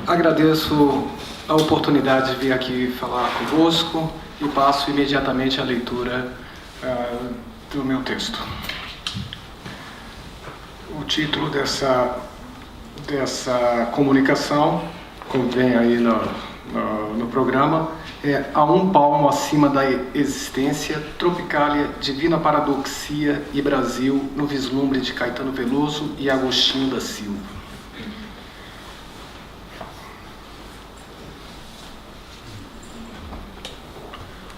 Agradeço a oportunidade de vir aqui falar convosco e passo imediatamente à leitura do meu texto. O título dessa comunicação, como vem aí no programa, é A um Palmo Acima da Existência, Tropicália, Divina Paradoxia e Brasil, no vislumbre de Caetano Veloso e Agostinho da Silva.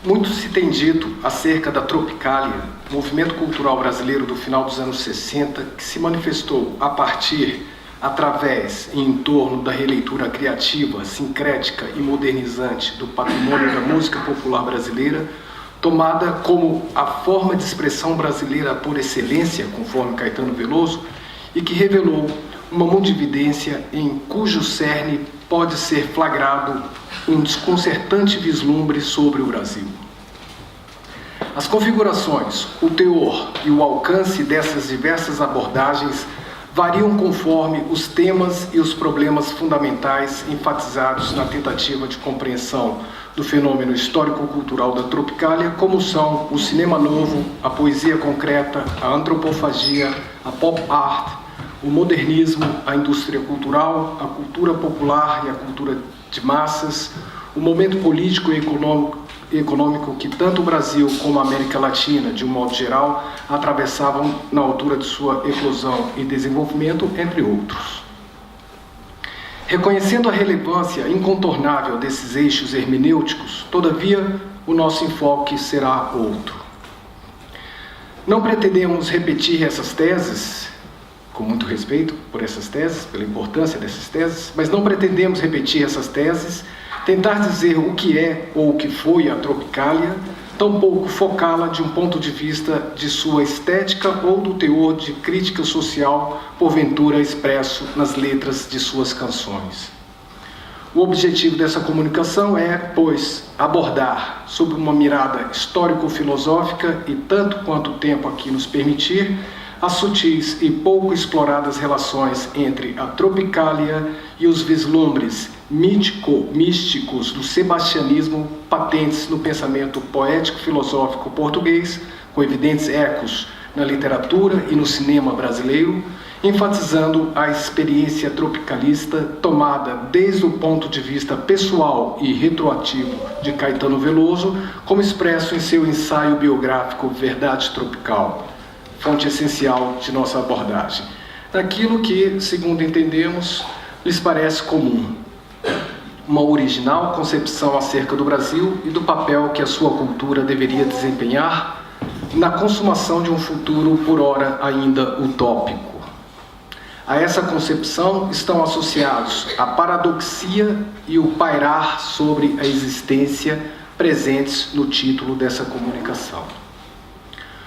Muito se tem dito acerca da Tropicália, movimento cultural brasileiro do final dos anos 60, que se manifestou através e em torno da releitura criativa, sincrética e modernizante do patrimônio da música popular brasileira, tomada como a forma de expressão brasileira por excelência, conforme Caetano Veloso, e que revelou uma mundividência em cujo cerne pode ser flagrado um desconcertante vislumbre sobre o Brasil. As configurações, o teor e o alcance dessas diversas abordagens variam conforme os temas e os problemas fundamentais enfatizados na tentativa de compreensão do fenômeno histórico-cultural da Tropicália, como são o cinema novo, a poesia concreta, a antropofagia, a pop art, o modernismo, a indústria cultural, a cultura popular e a cultura de massas, o momento político e econômico que tanto o Brasil como a América Latina, de um modo geral, atravessavam na altura de sua eclosão e desenvolvimento, entre outros. Reconhecendo a relevância incontornável desses eixos hermenêuticos, todavia, o nosso enfoque será outro. Não pretendemos repetir essas teses, com muito respeito por essas teses, pela importância dessas teses, mas não pretendemos repetir essas teses, tentar dizer o que é ou o que foi a Tropicália, tampouco focá-la de um ponto de vista de sua estética ou do teor de crítica social, porventura expresso nas letras de suas canções. O objetivo dessa comunicação é, pois, abordar, sob uma mirada histórico-filosófica e tanto quanto o tempo aqui nos permitir, as sutis e pouco exploradas relações entre a Tropicália e os vislumbres místicos do sebastianismo patentes no pensamento poético-filosófico português, com evidentes ecos na literatura e no cinema brasileiro, enfatizando a experiência tropicalista tomada desde o ponto de vista pessoal e retroativo de Caetano Veloso, como expresso em seu ensaio biográfico Verdade Tropical, fonte essencial de nossa abordagem, naquilo que, segundo entendemos, lhes parece comum, uma original concepção acerca do Brasil e do papel que a sua cultura deveria desempenhar na consumação de um futuro por ora ainda utópico. A essa concepção estão associados a paradoxia e o pairar sobre a existência presentes no título dessa comunicação.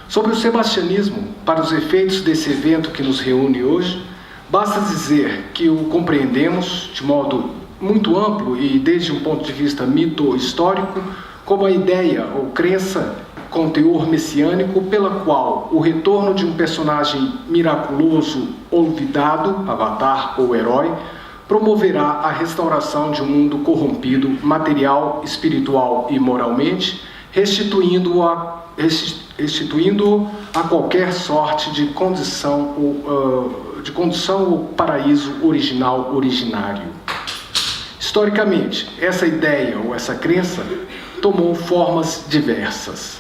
Sobre o sebastianismo, para os efeitos desse evento que nos reúne hoje, basta dizer que o compreendemos de modo muito amplo e desde um ponto de vista mito-histórico como a ideia ou crença com teor messiânico pela qual o retorno de um personagem miraculoso olvidado, avatar ou herói, promoverá a restauração de um mundo corrompido material, espiritual e moralmente, restituindo-o a qualquer sorte de condição ou paraíso original originário. Historicamente, essa ideia ou essa crença tomou formas diversas.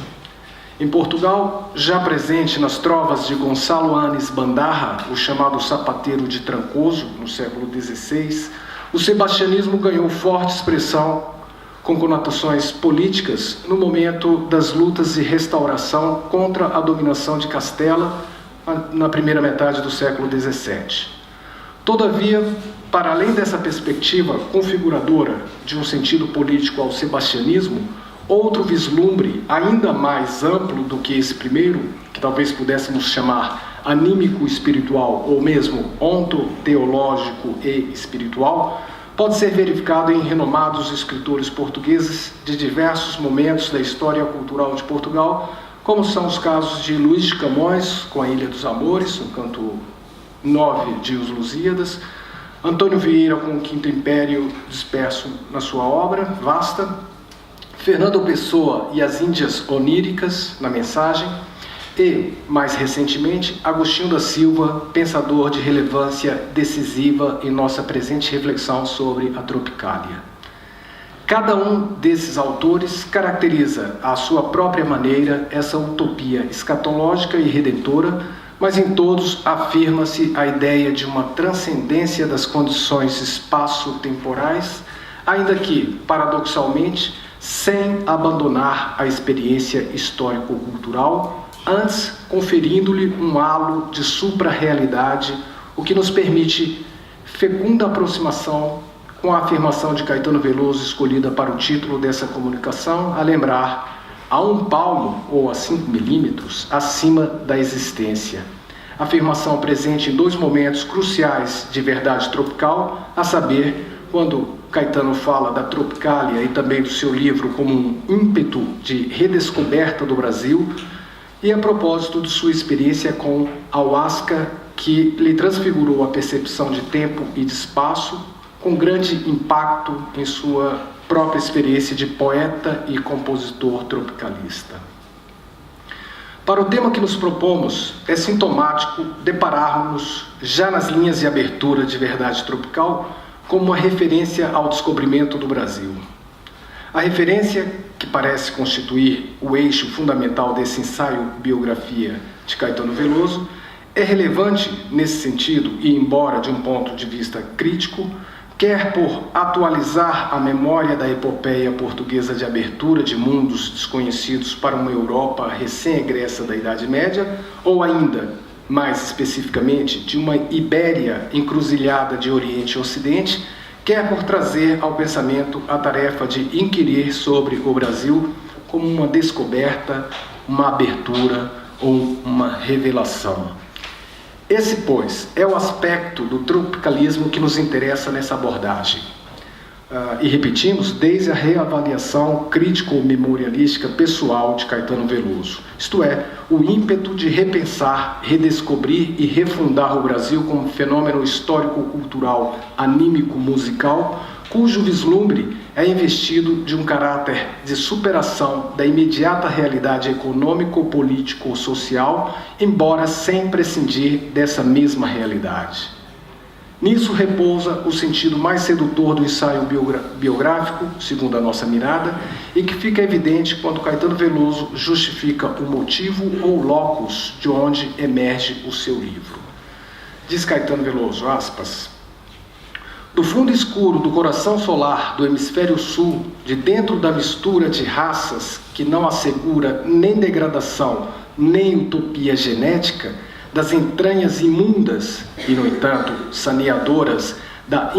Em Portugal, já presente nas trovas de Gonçalo Anes Bandarra, o chamado sapateiro de Trancoso, no século XVI, o sebastianismo ganhou forte expressão com conotações políticas no momento das lutas de restauração contra a dominação de Castela na primeira metade do século XVII. Todavia, para além dessa perspectiva configuradora de um sentido político ao sebastianismo, outro vislumbre ainda mais amplo do que esse primeiro, que talvez pudéssemos chamar anímico espiritual ou mesmo ontoteológico e espiritual, pode ser verificado em renomados escritores portugueses de diversos momentos da história cultural de Portugal, como são os casos de Luís de Camões, com a Ilha dos Amores, no canto 9 de Os Lusíadas, Antônio Vieira com o Quinto Império disperso na sua obra, vasta. Fernando Pessoa e as Índias Oníricas, na Mensagem. E, mais recentemente, Agostinho da Silva, pensador de relevância decisiva em nossa presente reflexão sobre a Tropicália. Cada um desses autores caracteriza, à sua própria maneira, essa utopia escatológica e redentora, mas em todos afirma-se a ideia de uma transcendência das condições espaço-temporais, ainda que, paradoxalmente, sem abandonar a experiência histórico-cultural, antes conferindo-lhe um halo de supra-realidade, o que nos permite fecunda aproximação com a afirmação de Caetano Veloso escolhida para o título dessa comunicação, a lembrar a 1 palmo ou a 5 milímetros acima da existência. Afirmação presente em 2 momentos cruciais de verdade tropical, a saber, quando Caetano fala da Tropicália e também do seu livro como um ímpeto de redescoberta do Brasil, e a propósito de sua experiência com ayahuasca, que lhe transfigurou a percepção de tempo e de espaço, com grande impacto em sua própria experiência de poeta e compositor tropicalista. Para o tema que nos propomos, é sintomático depararmos, já nas linhas de abertura de Verdade Tropical, como uma referência ao descobrimento do Brasil. A referência, que parece constituir o eixo fundamental desse ensaio-biografia de Caetano Veloso, é relevante nesse sentido e, embora de um ponto de vista crítico, quer por atualizar a memória da epopeia portuguesa de abertura de mundos desconhecidos para uma Europa recém-egressa da Idade Média, ou ainda, mais especificamente, de uma Ibéria encruzilhada de Oriente e Ocidente, quer por trazer ao pensamento a tarefa de inquirir sobre o Brasil como uma descoberta, uma abertura ou uma revelação. Esse, pois, é o aspecto do tropicalismo que nos interessa nessa abordagem. E repetimos, desde a reavaliação crítico-memorialística pessoal de Caetano Veloso, isto é, o ímpeto de repensar, redescobrir e refundar o Brasil como fenômeno histórico-cultural, anímico-musical, cujo vislumbre é investido de um caráter de superação da imediata realidade econômico-político-social, embora sem prescindir dessa mesma realidade. Nisso repousa o sentido mais sedutor do ensaio biográfico, segundo a nossa mirada, e que fica evidente quando Caetano Veloso justifica o motivo ou locus de onde emerge o seu livro. Diz Caetano Veloso, aspas, do fundo escuro do coração solar do hemisfério sul, de dentro da mistura de raças que não assegura nem degradação, nem utopia genética, das entranhas imundas e, no entanto, saneadoras da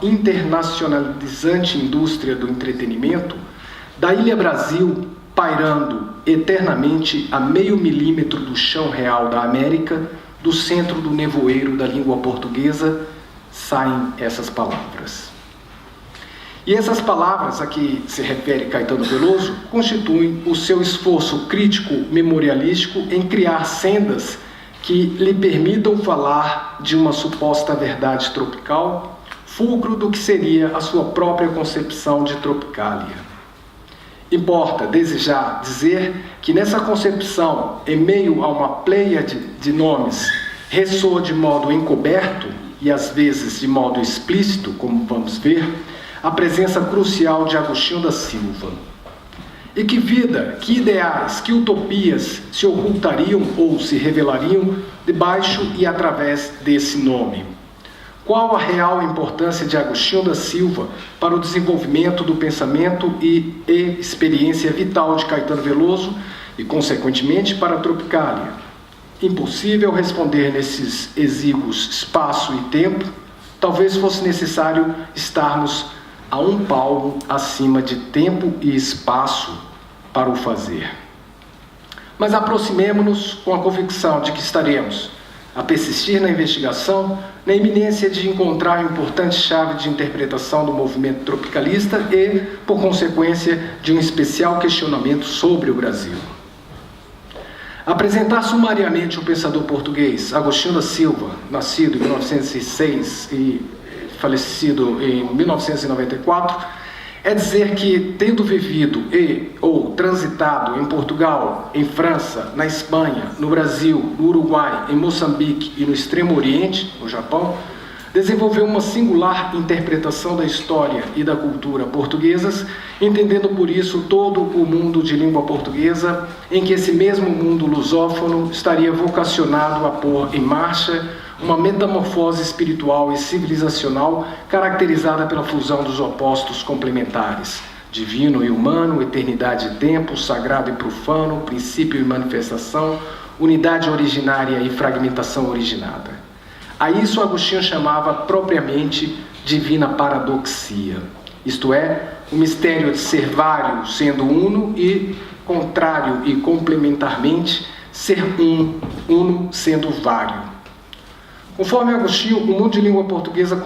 internacionalizante indústria do entretenimento, da Ilha Brasil pairando eternamente a meio milímetro do chão real da América, do centro do nevoeiro da língua portuguesa, saem essas palavras. E essas palavras a que se refere Caetano Veloso constituem o seu esforço crítico-memorialístico em criar sendas que lhe permitam falar de uma suposta verdade tropical, fulcro do que seria a sua própria concepção de Tropicália. Importa, desde já, dizer que nessa concepção, em meio a uma pleiade de nomes, ressoa de modo encoberto e às vezes de modo explícito, como vamos ver, a presença crucial de Agostinho da Silva. E que vida, que ideais, que utopias se ocultariam ou se revelariam debaixo e através desse nome? Qual a real importância de Agostinho da Silva para o desenvolvimento do pensamento e experiência vital de Caetano Veloso e, consequentemente, para a Tropicália? Impossível responder nesses exíguos espaço e tempo, talvez fosse necessário estarmos a 1 palmo acima de tempo e espaço para o fazer. Mas aproximemo-nos com a convicção de que estaremos a persistir na investigação, na iminência de encontrar a importante chave de interpretação do movimento tropicalista e, por consequência, de um especial questionamento sobre o Brasil. Apresentar sumariamente o pensador português Agostinho da Silva, nascido em 1906 e falecido em 1994, é dizer que, tendo vivido ou transitado em Portugal, em França, na Espanha, no Brasil, no Uruguai, em Moçambique e no Extremo Oriente, no Japão, desenvolveu uma singular interpretação da história e da cultura portuguesas, entendendo por isso todo o mundo de língua portuguesa, em que esse mesmo mundo lusófono estaria vocacionado a pôr em marcha uma metamorfose espiritual e civilizacional caracterizada pela fusão dos opostos complementares, divino e humano, eternidade e tempo, sagrado e profano, princípio e manifestação, unidade originária e fragmentação originada. A isso Agostinho chamava propriamente divina paradoxia, isto é, o mistério de ser vário sendo uno e contrário e complementarmente ser uno sendo vário. Conforme Agostinho, o mundo de língua portuguesa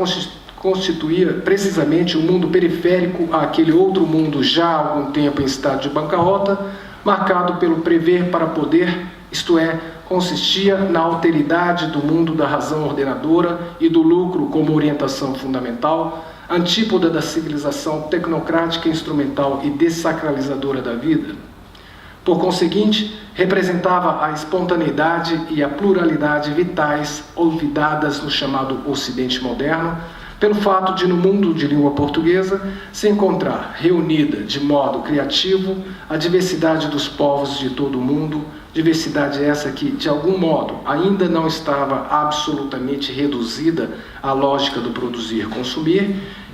constituía precisamente um mundo periférico àquele outro mundo já há algum tempo em estado de bancarrota, marcado pelo prever para poder, isto é, consistia na alteridade do mundo da razão ordenadora e do lucro como orientação fundamental, antípoda da civilização tecnocrática, instrumental e dessacralizadora da vida. Por conseguinte, representava a espontaneidade e a pluralidade vitais olvidadas no chamado Ocidente moderno, pelo fato de, no mundo de língua portuguesa, se encontrar reunida de modo criativo a diversidade dos povos de todo o mundo, diversidade essa que, de algum modo, ainda não estava absolutamente reduzida à lógica do produzir-consumir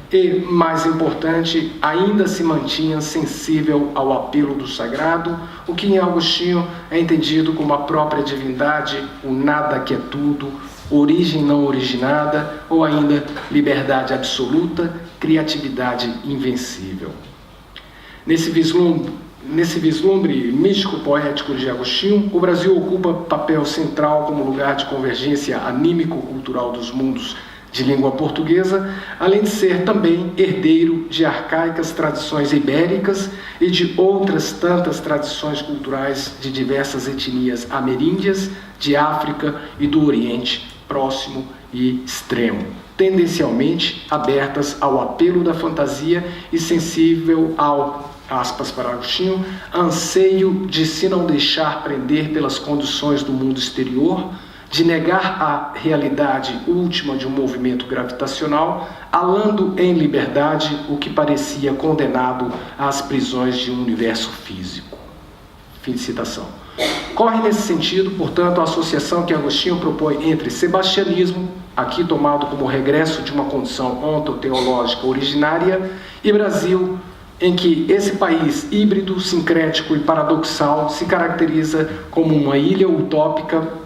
e, mais importante, ainda se mantinha sensível ao apelo do sagrado, o que em Agostinho é entendido como a própria divindade, o nada que é tudo, origem não originada, ou ainda liberdade absoluta, criatividade invencível. Nesse vislumbre místico-poético de Agostinho, o Brasil ocupa papel central como lugar de convergência anímico-cultural dos mundos de língua portuguesa, além de ser também herdeiro de arcaicas tradições ibéricas e de outras tantas tradições culturais de diversas etnias ameríndias, de África e do Oriente Próximo e Extremo, tendencialmente abertas ao apelo da fantasia e sensível ao, aspas para Agostinho, anseio de se não deixar prender pelas condições do mundo exterior, de negar a realidade última de um movimento gravitacional, alando em liberdade o que parecia condenado às prisões de um universo físico. Fim de citação. Corre nesse sentido, portanto, a associação que Agostinho propõe entre sebastianismo, aqui tomado como regresso de uma condição ontoteológica originária, e Brasil, em que esse país híbrido, sincrético e paradoxal se caracteriza como uma ilha utópica,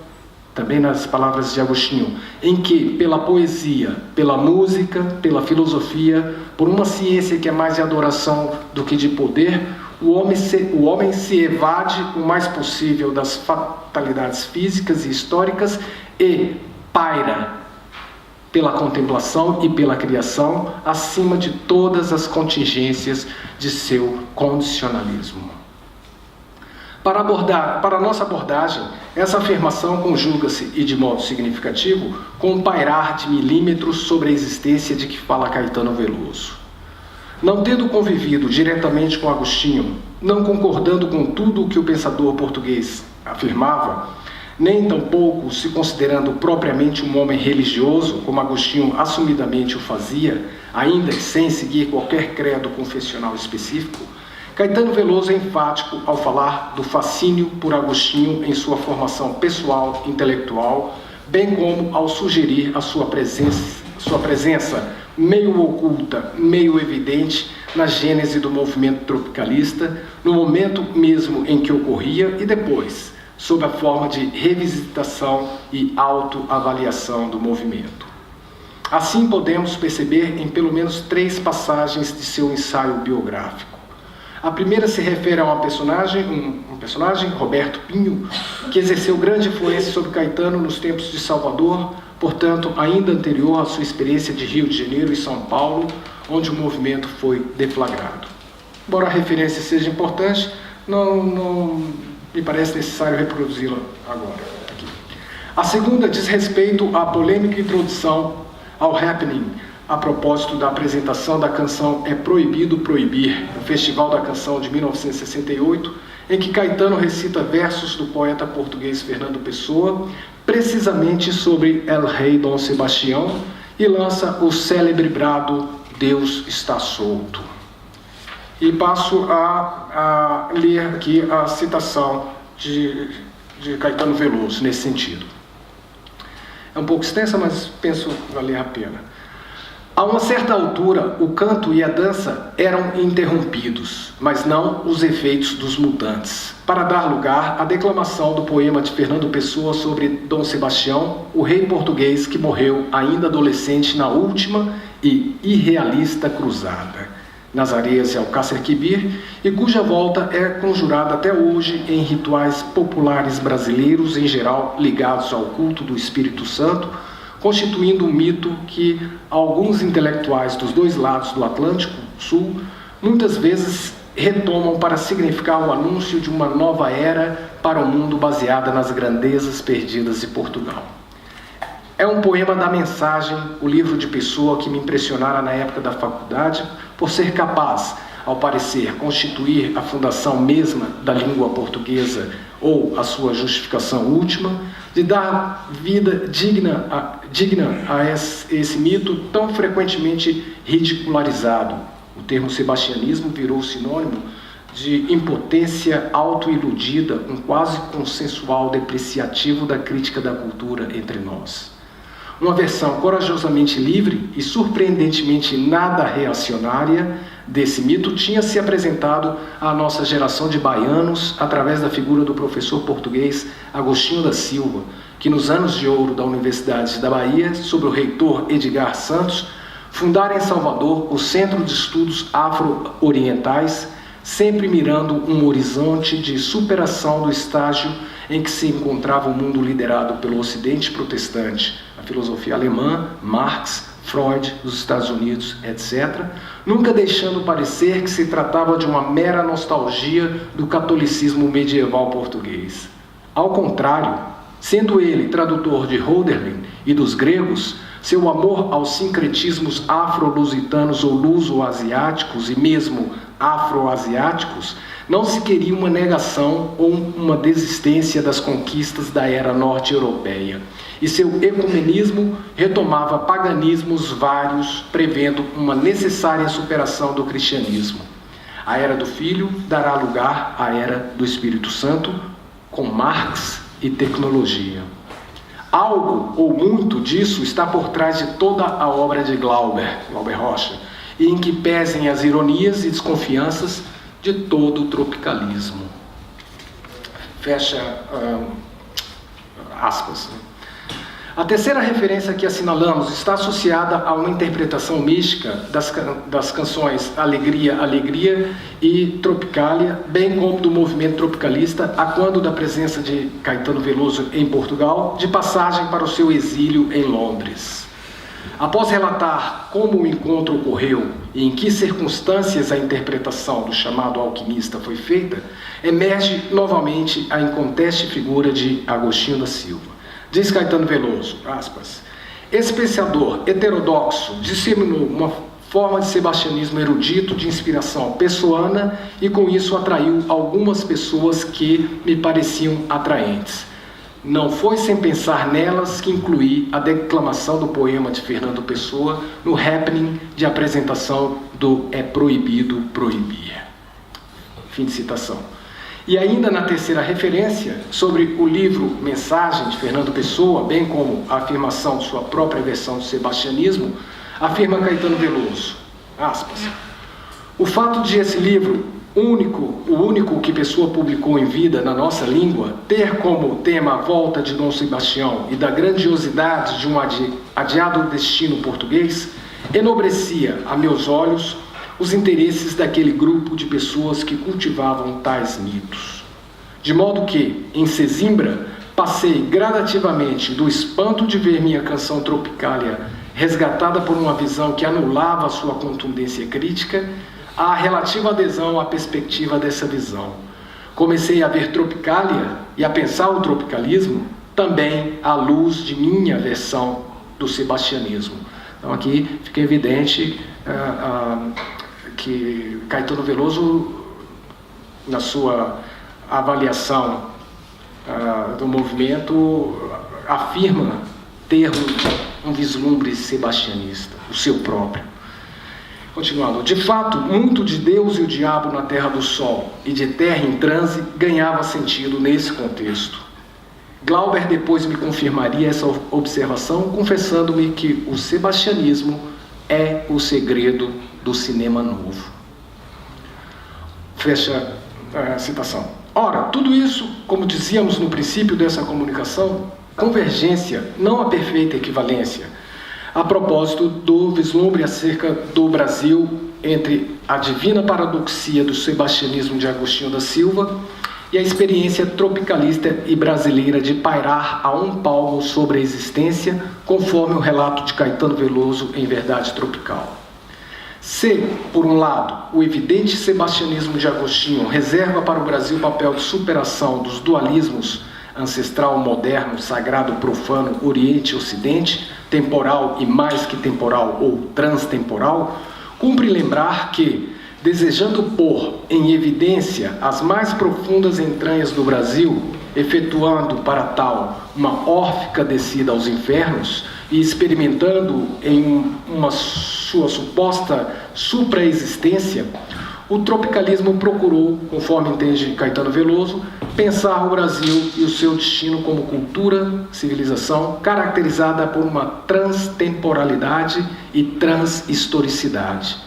também nas palavras de Agostinho, em que, pela poesia, pela música, pela filosofia, por uma ciência que é mais de adoração do que de poder, o homem se evade o mais possível das fatalidades físicas e históricas e paira pela contemplação e pela criação, acima de todas as contingências de seu condicionalismo. Para a nossa abordagem, essa afirmação conjuga-se, e de modo significativo, com um pairar de milímetros sobre a existência de que fala Caetano Veloso. Não tendo convivido diretamente com Agostinho, não concordando com tudo o que o pensador português afirmava, nem tampouco se considerando propriamente um homem religioso, como Agostinho assumidamente o fazia, ainda sem seguir qualquer credo confessional específico, Caetano Veloso é enfático ao falar do fascínio por Agostinho em sua formação pessoal, intelectual, bem como ao sugerir a sua presença meio oculta, meio evidente, na gênese do movimento tropicalista, no momento mesmo em que ocorria e depois, sob a forma de revisitação e autoavaliação do movimento. Assim podemos perceber em pelo menos 3 passagens de seu ensaio biográfico. A primeira se refere a um personagem, Roberto Pinho, que exerceu grande influência sobre Caetano nos tempos de Salvador, portanto, ainda anterior à sua experiência de Rio de Janeiro e São Paulo, onde o movimento foi deflagrado. Embora a referência seja importante, não me parece necessário reproduzi-la agora. Aqui. A segunda diz respeito à polêmica introdução ao happening a propósito da apresentação da canção É Proibido Proibir, no Festival da Canção de 1968, em que Caetano recita versos do poeta português Fernando Pessoa, precisamente sobre El Rei Dom Sebastião, e lança o célebre brado Deus está solto. E passo a ler aqui a citação de Caetano Veloso nesse sentido. É um pouco extensa, mas penso valer a pena. A uma certa altura, o canto e a dança eram interrompidos, mas não os efeitos dos mutantes, para dar lugar à declamação do poema de Fernando Pessoa sobre Dom Sebastião, o rei português que morreu ainda adolescente na última e irrealista cruzada nas areias de Alcácer Quibir, e cuja volta é conjurada até hoje em rituais populares brasileiros, em geral ligados ao culto do Espírito Santo, constituindo um mito que alguns intelectuais dos dois lados do Atlântico Sul muitas vezes retomam para significar o anúncio de uma nova era para o mundo baseada nas grandezas perdidas de Portugal. É um poema da mensagem, o livro de Pessoa que me impressionara na época da faculdade, por ser capaz, ao parecer, constituir a fundação mesma da língua portuguesa ou a sua justificação última, de dar vida digna a esse mito tão frequentemente ridicularizado. O termo sebastianismo virou sinônimo de impotência autoiludida, um quase consensual depreciativo da crítica da cultura entre nós. Uma versão corajosamente livre e surpreendentemente nada reacionária desse mito tinha se apresentado à nossa geração de baianos através da figura do professor português Agostinho da Silva, que nos anos de ouro da Universidade da Bahia, sob o reitor Edgar Santos, fundara em Salvador o Centro de Estudos Afro-Orientais, sempre mirando um horizonte de superação do estágio em que se encontrava o mundo liderado pelo Ocidente protestante, a filosofia alemã, Marx, Freud, dos Estados Unidos, etc., nunca deixando parecer que se tratava de uma mera nostalgia do catolicismo medieval português. Ao contrário, sendo ele tradutor de Hölderlin e dos gregos, seu amor aos sincretismos afro-lusitanos ou luso-asiáticos e mesmo afro-asiáticos não se queria uma negação ou uma desistência das conquistas da era norte-europeia, e seu ecumenismo retomava paganismos vários, prevendo uma necessária superação do cristianismo. A era do Filho dará lugar à era do Espírito Santo, com Marx e tecnologia. Algo ou muito disso está por trás de toda a obra de Glauber Rocha, e em que pesem as ironias e desconfianças de todo o tropicalismo. Fecha aspas. A terceira referência que assinalamos está associada a uma interpretação mística das canções Alegria, Alegria e Tropicália, bem como do movimento tropicalista, a quando da presença de Caetano Veloso em Portugal, de passagem para o seu exílio em Londres. Após relatar como o encontro ocorreu e em que circunstâncias a interpretação do chamado alquimista foi feita, emerge novamente a inconteste figura de Agostinho da Silva. Diz Caetano Veloso, aspas, esse pensador heterodoxo disseminou uma forma de sebastianismo erudito de inspiração pessoana e com isso atraiu algumas pessoas que me pareciam atraentes. Não foi sem pensar nelas que incluí a declamação do poema de Fernando Pessoa no happening de apresentação do É Proibido Proibir. Fim de citação. E ainda na terceira referência, sobre o livro Mensagem de Fernando Pessoa, bem como a afirmação de sua própria versão do sebastianismo, afirma Caetano Veloso, aspas, o fato de esse livro, o único que Pessoa publicou em vida na nossa língua, ter como tema a volta de Dom Sebastião e da grandiosidade de um adiado destino português, enobrecia, a meus olhos, os interesses daquele grupo de pessoas que cultivavam tais mitos. De modo que, em Sesimbra, passei gradativamente do espanto de ver minha canção Tropicália resgatada por uma visão que anulava sua contundência crítica, à relativa adesão à perspectiva dessa visão. Comecei a ver Tropicália e a pensar o tropicalismo também à luz de minha versão do sebastianismo. Então aqui fica evidente que Caetano Veloso, na sua avaliação do movimento, afirma ter um vislumbre sebastianista, o seu próprio. Continuando, de fato, muito de Deus e o diabo na Terra do Sol e de Terra em transe ganhava sentido nesse contexto. Glauber depois me confirmaria essa observação, confessando-me que o sebastianismo é o segredo do cinema novo. Fecha a citação. Ora, tudo isso, como dizíamos no princípio dessa comunicação, convergência, não a perfeita equivalência, a propósito do vislumbre acerca do Brasil entre a divina paradoxia do sebastianismo de Agostinho da Silva e a experiência tropicalista e brasileira de pairar a um palmo sobre a existência, conforme o relato de Caetano Veloso em Verdade Tropical. Se, por um lado, o evidente sebastianismo de Agostinho reserva para o Brasil o papel de superação dos dualismos ancestral, moderno, sagrado, profano, Oriente e Ocidente, temporal e mais que temporal ou transtemporal, cumpre lembrar que, desejando pôr em evidência as mais profundas entranhas do Brasil, efetuando para tal uma órfica descida aos infernos e experimentando em uma sua suposta supraexistência, o tropicalismo procurou, conforme entende Caetano Veloso, pensar o Brasil e o seu destino como cultura, civilização, caracterizada por uma transtemporalidade e transhistoricidade.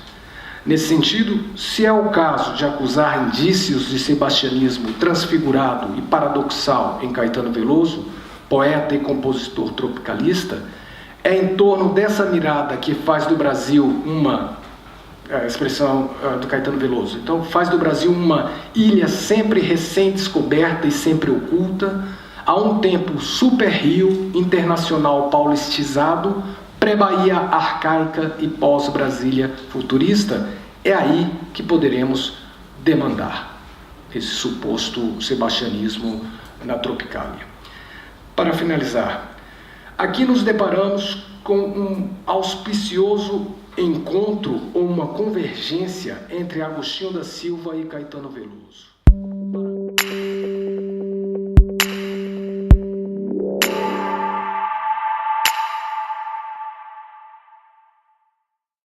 Nesse sentido, se é o caso de acusar indícios de sebastianismo transfigurado e paradoxal em Caetano Veloso, poeta e compositor tropicalista, é em torno dessa mirada que faz do Brasil a expressão do Caetano Veloso. Então, faz do Brasil uma ilha sempre recém-descoberta e sempre oculta, a um tempo super-rio, internacional paulistizado, pré-Bahia arcaica e pós-Brasília futurista. É aí que poderemos demandar esse suposto sebastianismo na Tropicália. Para finalizar, aqui nos deparamos com um auspicioso encontro ou uma convergência entre Agostinho da Silva e Caetano Veloso.